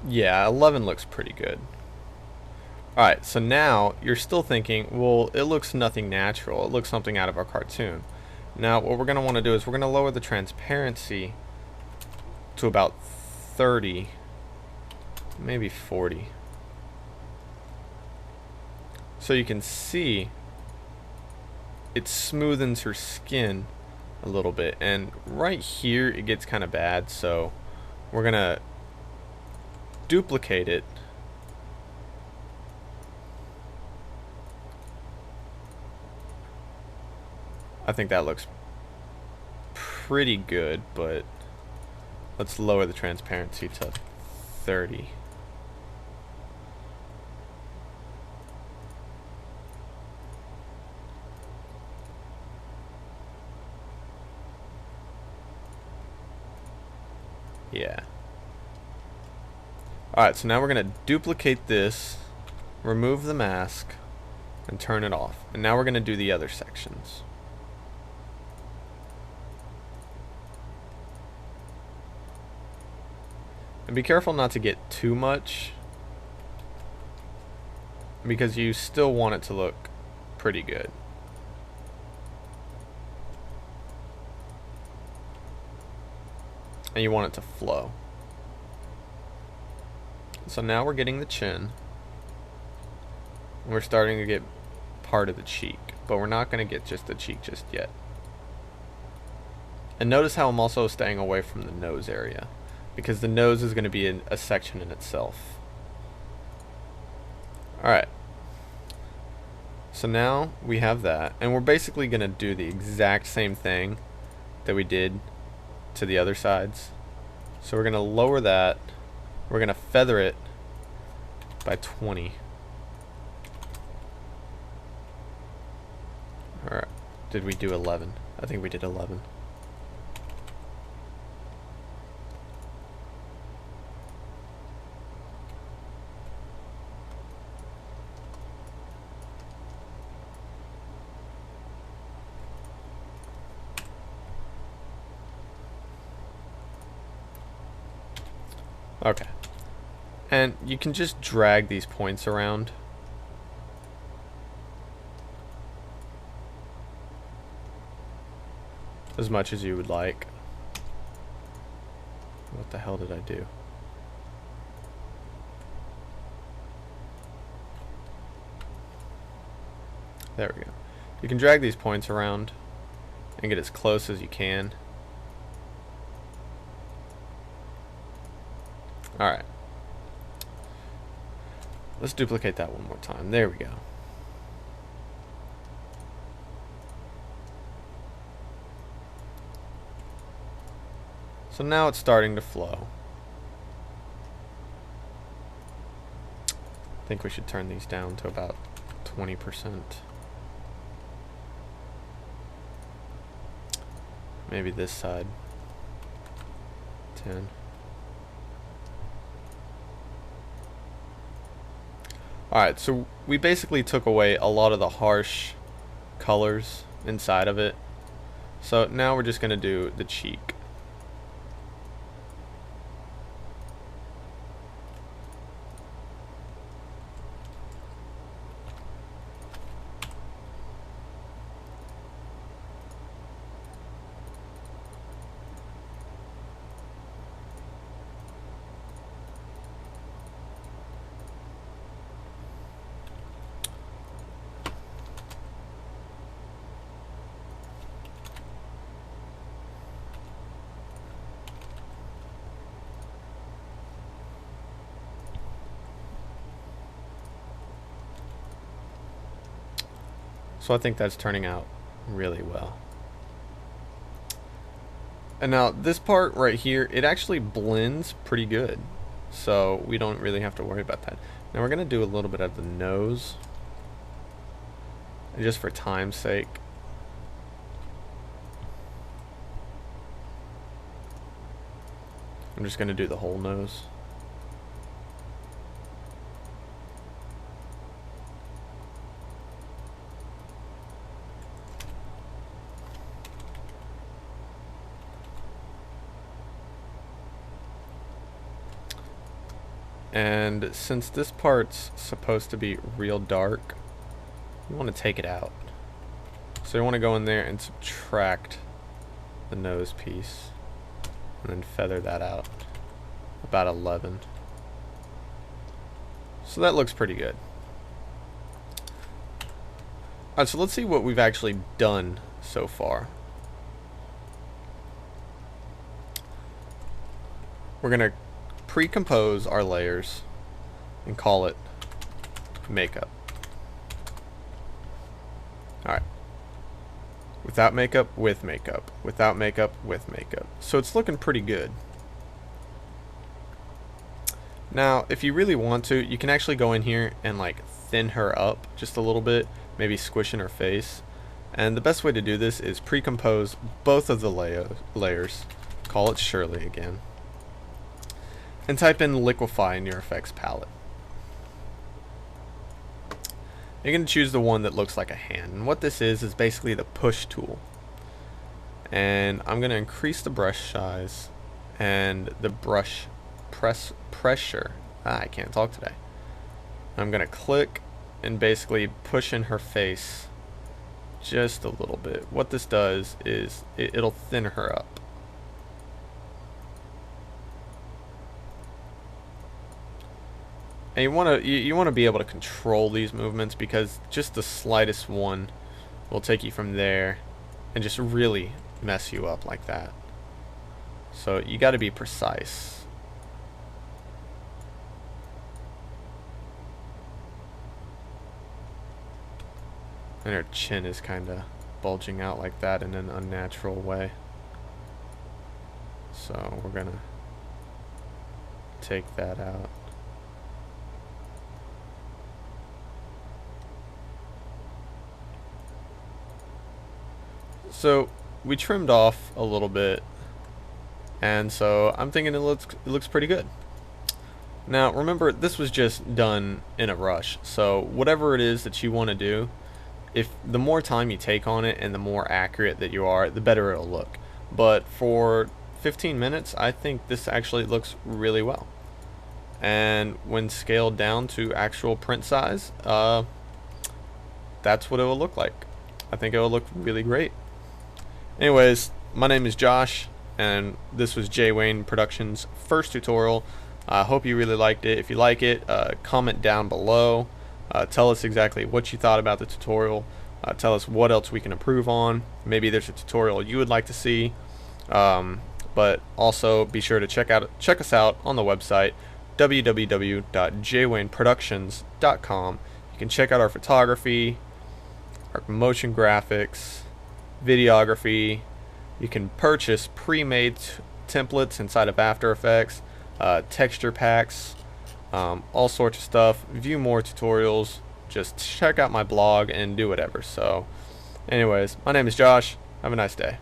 Yeah, 11 looks pretty good. Alright, so now you're still thinking, well, it looks nothing natural. It looks something out of our cartoon. Now, what we're going to want to do is we're going to lower the transparency to about 30, maybe 40. So you can see it smoothens her skin a little bit. And right here, it gets kind of bad, so we're going to duplicate it. I think that looks pretty good, but let's lower the transparency to 30. Yeah. Alright, so now we're going to duplicate this, remove the mask, and turn it off. And now we're going to do the other sections. And be careful not to get too much, because you still want it to look pretty good. And you want it to flow. So now we're getting the chin. We're starting to get part of the cheek, but we're not going to get just the cheek just yet. And notice how I'm also staying away from the nose area, because the nose is going to be a section in itself. Alright. So now we have that, and we're basically going to do the exact same thing that we did to the other sides. So we're going to lower that. We're going to feather it by 20. Alright. Did we do 11? I think we did 11. Okay. And you can just drag these points around. As much as you would like. What the hell did I do? There we go. You can drag these points around and get as close as you can. Alright. Let's duplicate that one more time. There we go. So now it's starting to flow. I think we should turn these down to about 20%. Maybe this side. 10. Alright, so we basically took away a lot of the harsh colors inside of it. So now we're just going to do the cheek. So I think that's turning out really well. And now this part right here, it actually blends pretty good. So we don't really have to worry about that. Now we're going to do a little bit of the nose. And just for time's sake. I'm just going to do the whole nose. And since this part's supposed to be real dark, you want to take it out. So you want to go in there and subtract the nose piece and then feather that out about 11. So that looks pretty good. Alright, so let's see what we've actually done so far. We're going to pre-compose our layers and call it makeup. Alright. Without makeup, with makeup. Without makeup, with makeup. So it's looking pretty good. Now, if you really want to, you can actually go in here and like thin her up just a little bit, maybe squish in her face. And the best way to do this is pre-compose both of the layers. Call it Shirley again. And type in liquefy in your effects palette. You're going to choose the one that looks like a hand. And what this is basically the push tool. And I'm going to increase the brush size and the brush pressure. I can't talk today. I'm going to click and basically push in her face just a little bit. What this does is it'll thin her up. And you want to be able to control these movements, because just the slightest one will take you from there and just really mess you up like that. So you got to be precise. And her chin is kind of bulging out like that in an unnatural way. So we're gonna take that out. So we trimmed off a little bit, and so I'm thinking it looks pretty good. Now remember, this was just done in a rush, so whatever it is that you want to do, if the more time you take on it and the more accurate that you are, the better it'll look. But for 15 minutes, I think this actually looks really well. And when scaled down to actual print size, that's what it will look like. I think it will look really great. Anyways, my name is Josh, and this was J Wayne Productions' first tutorial. I hope you really liked it. If you like it, comment down below. Tell us exactly what you thought about the tutorial. Tell us what else we can improve on. Maybe there's a tutorial you would like to see. But also be sure to check us out on the website www.jwayneproductions.com. You can check out our photography, our motion graphics, videography. You can purchase pre-made templates inside of After Effects, texture packs, all sorts of stuff. View more tutorials. Just check out my blog and do whatever. So anyways, my name is Josh. Have a nice day.